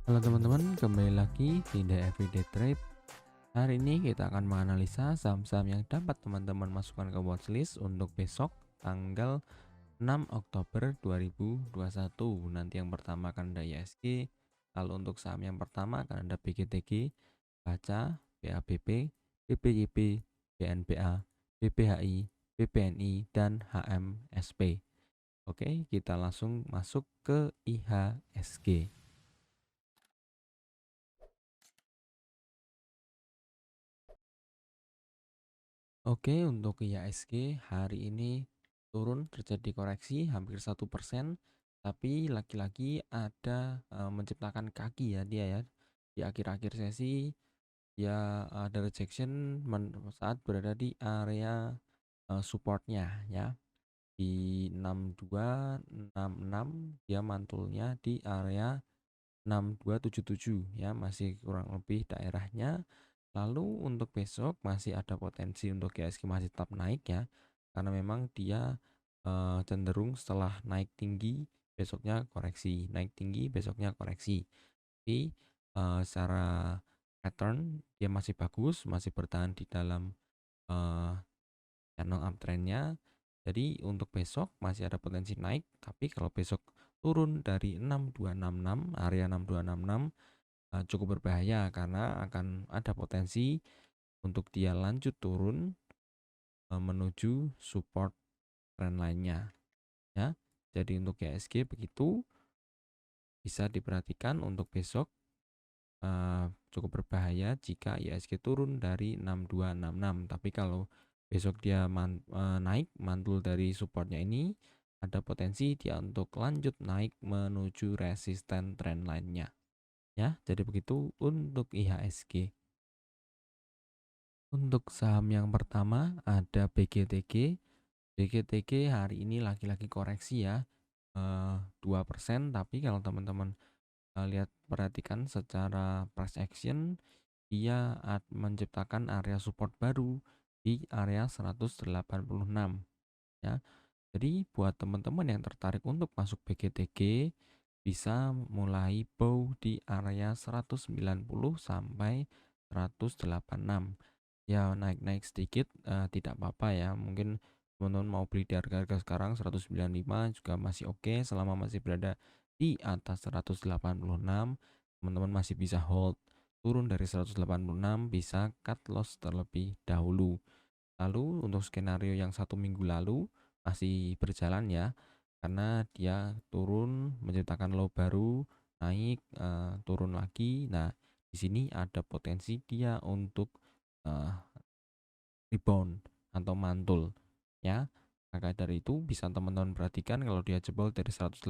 Halo teman-teman, kembali lagi di The Everyday Trade. Hari ini kita akan menganalisa saham-saham yang dapat teman-teman masukkan ke watchlist untuk besok tanggal 6 Oktober 2021. Nanti yang pertama akan ada IHSG, lalu untuk saham yang pertama akan ada BGTG, Baca, BABP, BPYP, BNPA, BPHI, BPNI, dan HMSP. Oke, kita langsung masuk ke IHSG. Oke, untuk IHSG hari ini turun, terjadi koreksi hampir 1%, tapi lagi-lagi ada menciptakan kaki ya dia ya. Di akhir-akhir sesi dia ada rejection saat berada di area supportnya ya. Di 6266 dia mantulnya di area 6277 ya, masih kurang lebih daerahnya. Lalu untuk besok masih ada potensi untuk IHSG masih tetap naik ya, karena memang dia cenderung setelah naik tinggi besoknya koreksi, naik tinggi besoknya koreksi. Tapi secara pattern dia masih bagus, masih bertahan di dalam channel uptrendnya. Jadi untuk besok masih ada potensi naik, tapi kalau besok turun dari 6266 area 6266 cukup berbahaya karena akan ada potensi untuk dia lanjut turun menuju support trend lainnya ya. Jadi untuk IHSG begitu, bisa diperhatikan untuk besok cukup berbahaya jika IHSG turun dari 6266. Tapi kalau besok dia naik mantul dari supportnya ini, ada potensi dia untuk lanjut naik menuju resisten trend lainnya ya. Jadi begitu untuk IHSG. Untuk saham yang pertama ada BGTG. BGTG hari ini lagi-lagi koreksi ya, 2%, tapi kalau teman-teman lihat perhatikan secara price action, dia menciptakan area support baru di area 186 ya. Jadi buat teman-teman yang tertarik untuk masuk BGTG bisa mulai bow di area 190 sampai 186. Ya naik-naik sedikit tidak apa-apa ya. Mungkin teman-teman mau beli di harga-harga sekarang 195 juga masih oke, selama masih berada di atas 186, teman-teman masih bisa hold. Turun dari 186 bisa cut loss terlebih dahulu. Lalu untuk skenario yang 1 minggu lalu masih berjalan ya, karena dia turun menciptakan low baru, naik turun lagi. Nah, di sini ada potensi dia untuk uh, rebound atau mantul ya. Maka dari itu bisa teman-teman perhatikan kalau dia jebol dari 186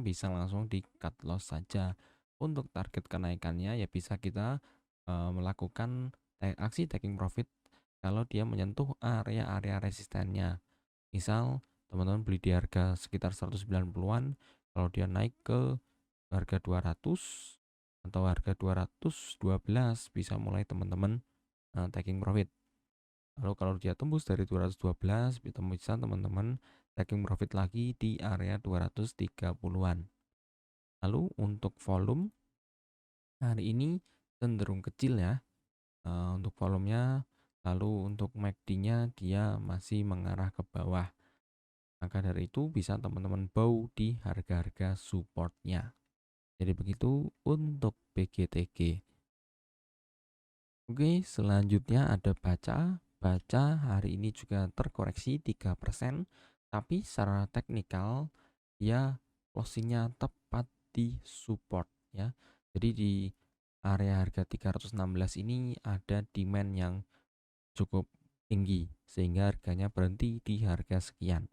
bisa langsung di cut loss saja. Untuk target kenaikannya ya bisa kita melakukan aksi taking profit kalau dia menyentuh area-area resistennya. Misal teman-teman beli di harga sekitar 190-an, kalau dia naik ke harga 200 atau harga 212 bisa mulai teman-teman taking profit. Lalu kalau dia tembus dari 212, bisa teman-teman taking profit lagi di area 230-an. Lalu untuk volume hari ini cenderung kecil ya untuk volumenya. Lalu untuk MACD-nya dia masih mengarah ke bawah. Maka dari itu bisa teman-teman bow di harga-harga supportnya. Jadi begitu untuk BGTG. Oke, selanjutnya ada Baca. Baca hari ini juga terkoreksi 3%, tapi secara teknikal dia closingnya tepat di support ya. Jadi di area harga 316 ini ada demand yang cukup tinggi sehingga harganya berhenti di harga sekian.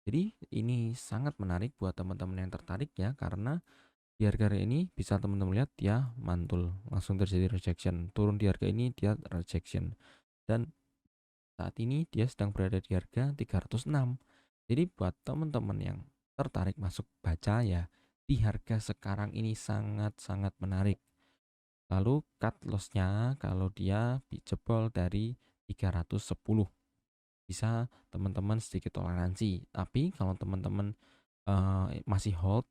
Jadi ini sangat menarik buat teman-teman yang tertarik ya, karena di harga ini bisa teman-teman lihat dia mantul, langsung terjadi rejection. Turun di harga ini dia rejection. Dan saat ini dia sedang berada di harga 306. Jadi buat teman-teman yang tertarik masuk Baca ya, di harga sekarang ini sangat-sangat menarik. Lalu cut loss-nya kalau dia jebol dari 310 bisa teman-teman sedikit toleransi. Tapi kalau teman-teman masih hold,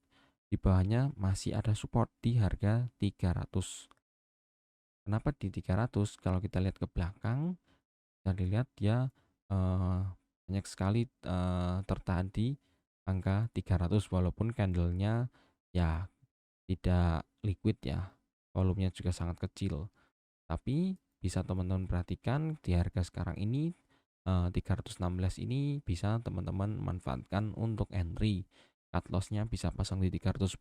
di bawahnya masih ada support di harga 300. Kenapa di 300? Kalau kita lihat ke belakang, bisa dilihat dia banyak sekali tertahan di angka 300 walaupun candlenya ya tidak liquid ya, volumenya juga sangat kecil. Tapi bisa teman-teman perhatikan di harga sekarang ini 316 ini bisa teman-teman manfaatkan untuk entry. Cut loss-nya bisa pasang di 310,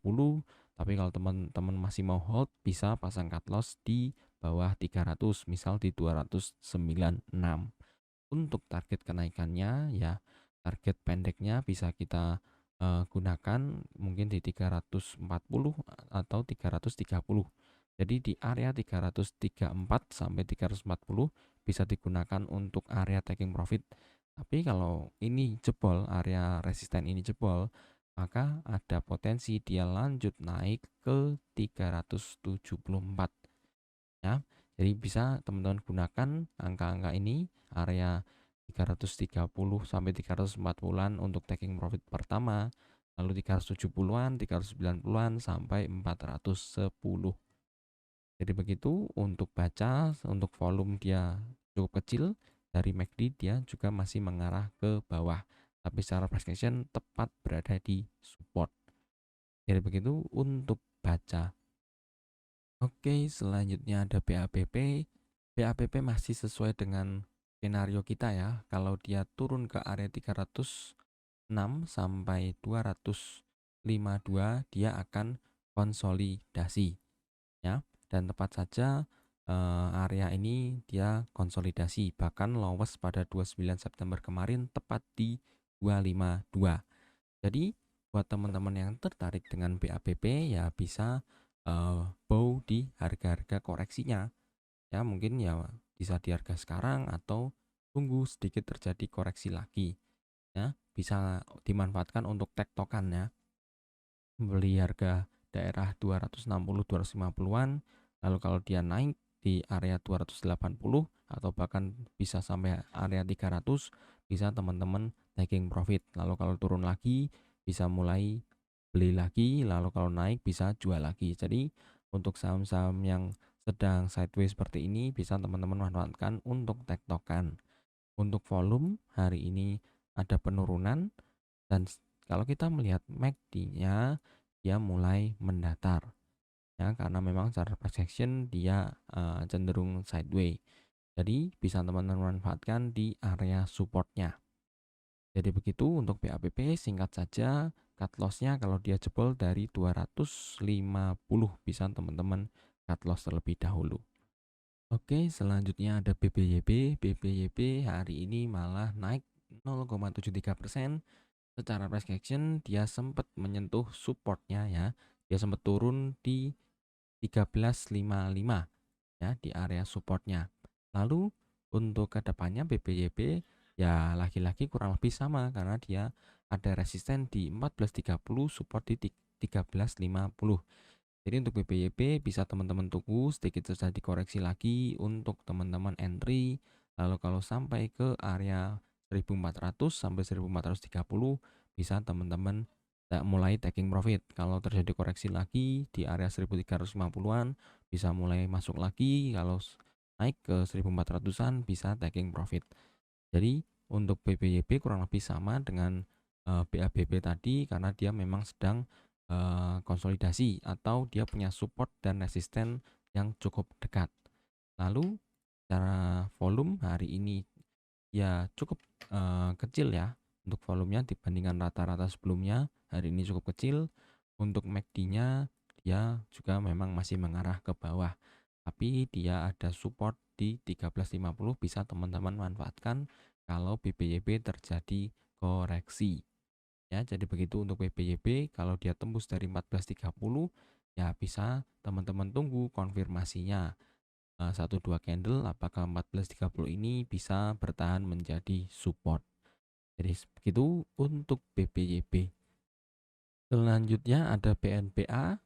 tapi kalau teman-teman masih mau hold bisa pasang cut loss di bawah 300, misal di 296. Untuk target kenaikannya ya target pendeknya bisa kita gunakan mungkin di 340 atau 330. Jadi di area 334 sampai 340 bisa digunakan untuk area taking profit. Tapi kalau ini jebol, area resisten ini jebol, maka ada potensi dia lanjut naik ke 374 ya. Jadi bisa teman-teman gunakan angka-angka ini, area 330 sampai 340-an untuk taking profit pertama, lalu 370-an, 390-an sampai 410. Jadi begitu untuk baca, untuk volume dia cukup kecil, dari MACD dia juga masih mengarah ke bawah. Tapi secara price action tepat berada di support. Jadi begitu untuk baca. Oke, selanjutnya ada BAPP. BAPP masih sesuai dengan skenario kita ya. Kalau dia turun ke area 306 sampai 252, dia akan konsolidasi ya. Dan tepat saja area ini dia konsolidasi. Bahkan lowest pada 29 September kemarin tepat di 252. Jadi buat teman-teman yang tertarik dengan BAPP ya bisa bow di harga-harga koreksinya. Ya mungkin ya bisa di harga sekarang atau tunggu sedikit terjadi koreksi lagi. Ya, bisa dimanfaatkan untuk tektokan ya. Beli harga daerah 260 250-an, lalu kalau dia naik di area 280 atau bahkan bisa sampai area 300, bisa teman-teman taking profit. Lalu kalau turun lagi bisa mulai beli lagi, lalu kalau naik bisa jual lagi. Jadi untuk saham-saham yang sedang sideways seperti ini bisa teman-teman manfaatkan untuk tektokan. Untuk volume hari ini ada penurunan dan kalau kita melihat MACD-nya dia mulai mendatar ya karena memang secara price action dia cenderung sideways. Jadi bisa teman-teman manfaatkan di area supportnya. Jadi begitu untuk BAPP, singkat saja cut loss-nya kalau dia jebol dari 250 bisa teman-teman cut loss terlebih dahulu. Oke, selanjutnya ada BBYP. BBYP hari ini malah naik 0,73%. Secara price action dia sempat menyentuh supportnya ya. Dia sempat turun di 1355 ya di area supportnya. Lalu untuk kedepannya BBYP ya lagi-lagi kurang lebih sama karena dia ada resisten di 1430, support di 1350. Jadi untuk BBYP bisa teman-teman tunggu sedikit terjadi koreksi lagi untuk teman-teman entry. Lalu kalau sampai ke area 1400 sampai 1430 bisa teman-teman mulai taking profit. Kalau terjadi koreksi lagi di area 1350-an bisa mulai masuk lagi. Kalau naik ke 1400-an bisa taking profit. Jadi untuk BBYP kurang lebih sama dengan BABP tadi karena dia memang sedang konsolidasi atau dia punya support dan resisten yang cukup dekat. Lalu secara volume hari ini ya cukup kecil ya untuk volumenya dibandingkan rata-rata sebelumnya. Hari ini cukup kecil. Untuk MACD-nya dia juga memang masih mengarah ke bawah. Tapi dia ada support di 1350 bisa teman-teman manfaatkan kalau BBYP terjadi koreksi. Ya, jadi begitu untuk BBYP kalau dia tembus dari 1430 ya bisa teman-teman tunggu konfirmasinya. 1-2 candle apakah 1430 ini bisa bertahan menjadi support. Jadi begitu untuk BBYP. Selanjutnya ada BNPA.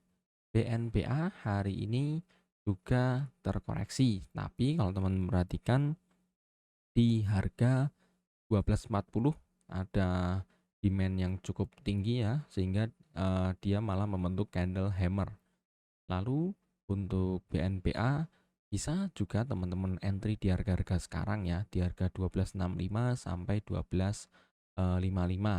BNPA hari ini juga terkoreksi, tapi kalau teman perhatikan di harga 1240 ada demand yang cukup tinggi ya, sehingga dia malah membentuk candle hammer. Lalu untuk BNPA bisa juga teman-teman entry di harga-harga sekarang ya, di harga 12.65 sampai 12.55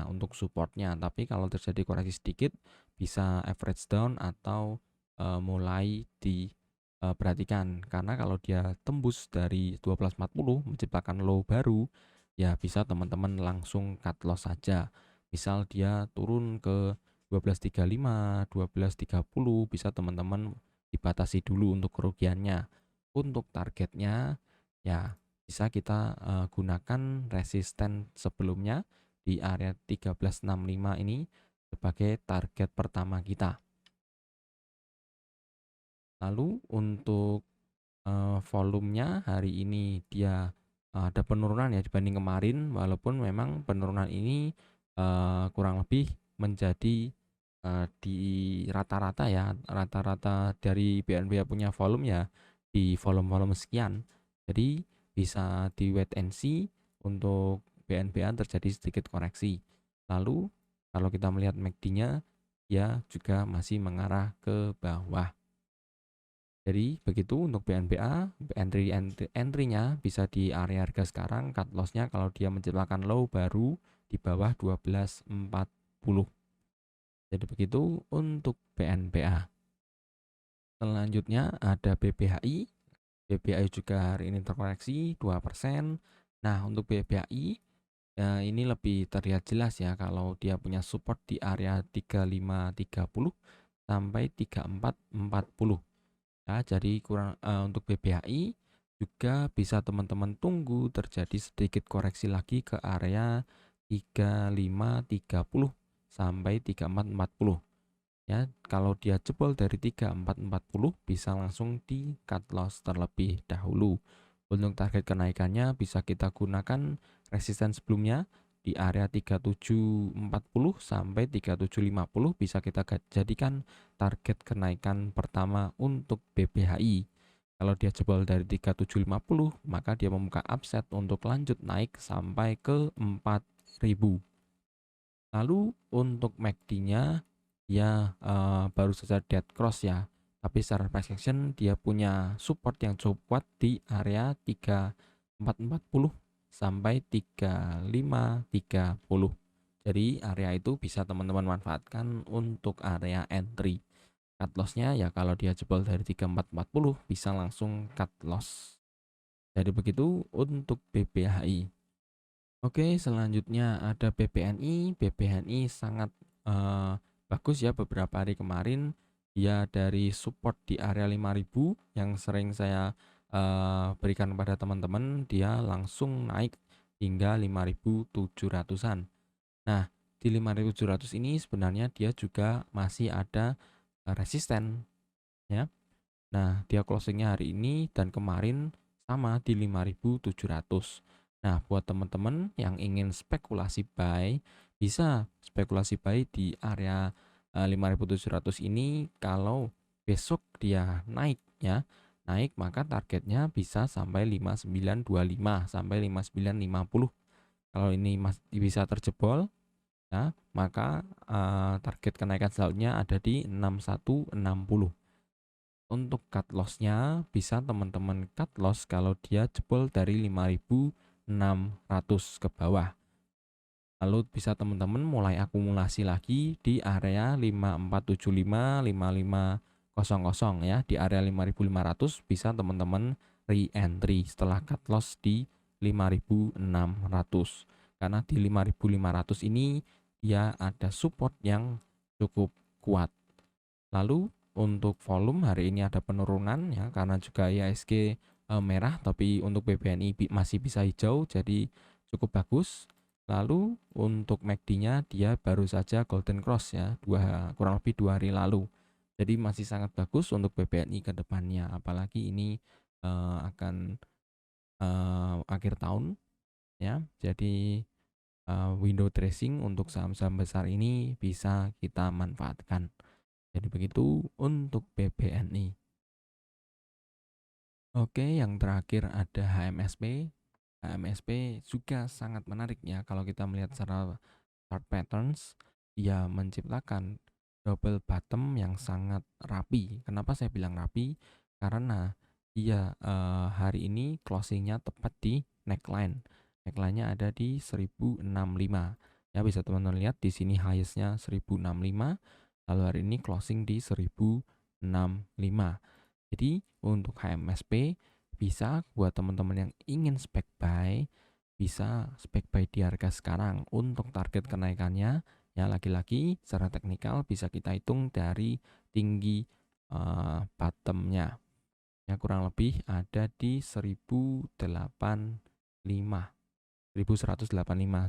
untuk supportnya. Tapi kalau terjadi koreksi sedikit bisa average down atau mulai diperhatikan, karena kalau dia tembus dari 12.40 menciptakan low baru ya bisa teman-teman langsung cut loss saja. Misal dia turun ke 12.35, 12.30 bisa teman-teman dibatasi dulu untuk kerugiannya. Untuk targetnya ya bisa kita gunakan resisten sebelumnya di area 13.65 ini sebagai target pertama kita. Lalu untuk volumenya hari ini dia ada penurunan ya dibanding kemarin, walaupun memang penurunan ini kurang lebih menjadi di rata-rata ya, rata-rata dari BNPA punya volume ya di volume-volume sekian. Jadi bisa di wait and see untuk BNPA terjadi sedikit koreksi. Lalu kalau kita melihat MACD-nya ya juga masih mengarah ke bawah. Jadi begitu untuk BNPA, entry-nya bisa di area harga sekarang, cut loss-nya kalau dia menciptakan low baru di bawah 12.40. Jadi begitu untuk BNPA. Selanjutnya ada BBHI. BBHI juga hari ini terkoreksi 2%. Nah, untuk BBHI ya ini lebih terlihat jelas ya kalau dia punya support di area 35.30 sampai 34.40. Ya, jadi untuk BBHI juga bisa teman-teman tunggu terjadi sedikit koreksi lagi ke area 35.30 sampai 34.40. Ya, kalau dia jebol dari 3440 bisa langsung di cut loss terlebih dahulu. Untuk target kenaikannya bisa kita gunakan resisten sebelumnya di area 3740 sampai 3750 bisa kita jadikan target kenaikan pertama untuk BBHI. Kalau dia jebol dari 3750 maka dia membuka upside untuk lanjut naik sampai ke 4000. Lalu untuk MACD-nya dia baru saja dead cross ya. Tapi secara price action dia punya support yang cukup kuat di area 3440 sampai 3530. Jadi area itu bisa teman-teman manfaatkan untuk area entry. Cut loss-nya ya kalau dia jebol dari 3440 bisa langsung cut loss. Jadi begitu untuk BBHI. Oke, selanjutnya ada BPNI. BPNI sangat bagus ya beberapa hari kemarin. Dia dari support di area 5.000 yang sering saya berikan kepada teman-teman, dia langsung naik hingga 5.700-an. Nah, di 5.700 ini sebenarnya dia juga masih ada resisten ya. Nah, dia closingnya hari ini dan kemarin sama di 5.700. Nah, buat teman-teman yang ingin spekulasi buy, bisa spekulasi buy di area 5.700 ini kalau besok dia naik ya. Naik maka targetnya bisa sampai 5925 sampai 5950. Kalau ini bisa terjebol ya, maka target kenaikan selanjutnya ada di 6160. Untuk cut loss-nya bisa teman-teman cut loss kalau dia jebol dari 5.600 ke bawah. Lalu bisa teman-teman mulai akumulasi lagi di area 5475, 5500 ya. Di area 5.500 bisa teman-teman re-entry setelah cut loss di 5.600. Karena di 5.500 ini dia ada support yang cukup kuat. Lalu untuk volume hari ini ada penurunan ya karena juga IHSG merah, tapi untuk BBNI masih bisa hijau jadi cukup bagus. Lalu untuk MACD-nya dia baru saja golden cross ya, kurang lebih 2 hari lalu. Jadi masih sangat bagus untuk BBNI ke depannya, apalagi ini akan akhir tahun ya. Jadi window tracing untuk saham-saham besar ini bisa kita manfaatkan. Jadi begitu untuk BBNI. Oke, yang terakhir ada HMSP. HMSP juga sangat menarik ya kalau kita melihat secara chart patterns, dia menciptakan double bottom yang sangat rapi. Kenapa saya bilang rapi? Karena dia hari ini closingnya tepat di neckline. Neckline-nya ada di 1065. Ya, bisa teman-teman lihat di sini highest-nya 1065, lalu hari ini closing di 1065. Jadi untuk HMSP bisa buat teman-teman yang ingin spek buy, bisa spek buy di harga sekarang. Untuk target kenaikannya ya lagi-lagi secara teknikal bisa kita hitung dari tinggi bottomnya. Ya kurang lebih ada di 1185,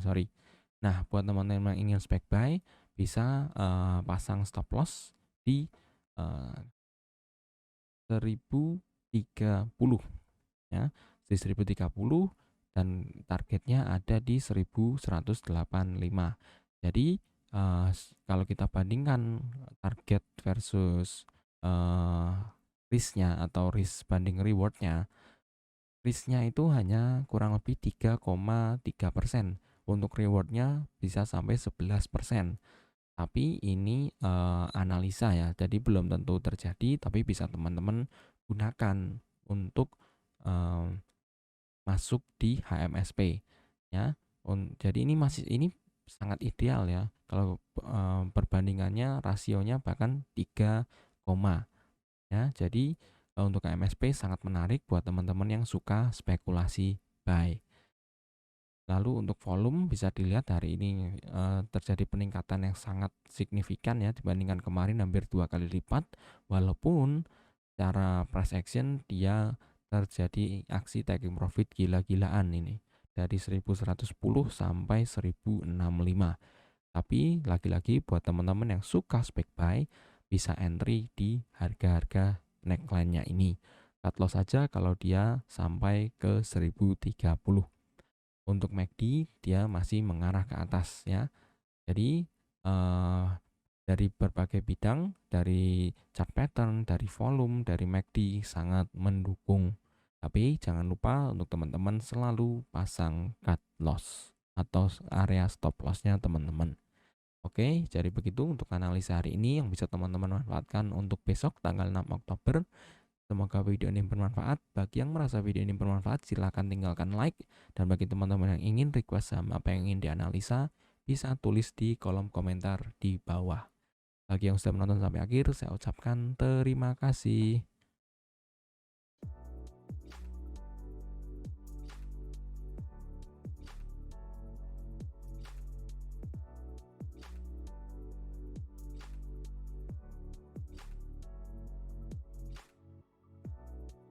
sorry. Nah, buat teman-teman yang ingin spek buy bisa pasang stop loss di 1030 ya, di 1030 dan targetnya ada di 1185. Jadi kalau kita bandingkan target versus risknya atau risk banding rewardnya, risknya itu hanya kurang lebih 3,3%. Untuk rewardnya bisa sampai 11%. Tapi ini analisa ya, jadi belum tentu terjadi, tapi bisa teman-teman gunakan untuk masuk di HMSP ya. Jadi ini sangat ideal ya. Kalau perbandingannya rasionya bahkan 3, ya. Jadi untuk HMSP sangat menarik buat teman-teman yang suka spekulasi buy. Lalu untuk volume bisa dilihat hari ini terjadi peningkatan yang sangat signifikan ya dibandingkan kemarin, hampir 2 kali lipat, walaupun secara price action dia terjadi aksi taking profit gila-gilaan ini dari 1110 sampai 1065. Tapi lagi-lagi buat teman-teman yang suka spek buy bisa entry di harga-harga neckline-nya ini. Cut loss saja kalau dia sampai ke 1030. Untuk MACD dia masih mengarah ke atas ya. Jadi dari berbagai bidang, dari chart pattern, dari volume, dari MACD sangat mendukung. Tapi jangan lupa untuk teman-teman selalu pasang cut loss atau area stop lossnya teman-teman. Oke, jadi begitu untuk analisa hari ini yang bisa teman-teman manfaatkan untuk besok tanggal 6 Oktober. Semoga video ini bermanfaat. Bagi yang merasa video ini bermanfaat, silahkan tinggalkan like. Dan bagi teman-teman yang ingin request saham apa yang ingin dianalisa, bisa tulis di kolom komentar di bawah. Bagi yang sudah menonton sampai akhir, saya ucapkan terima kasih.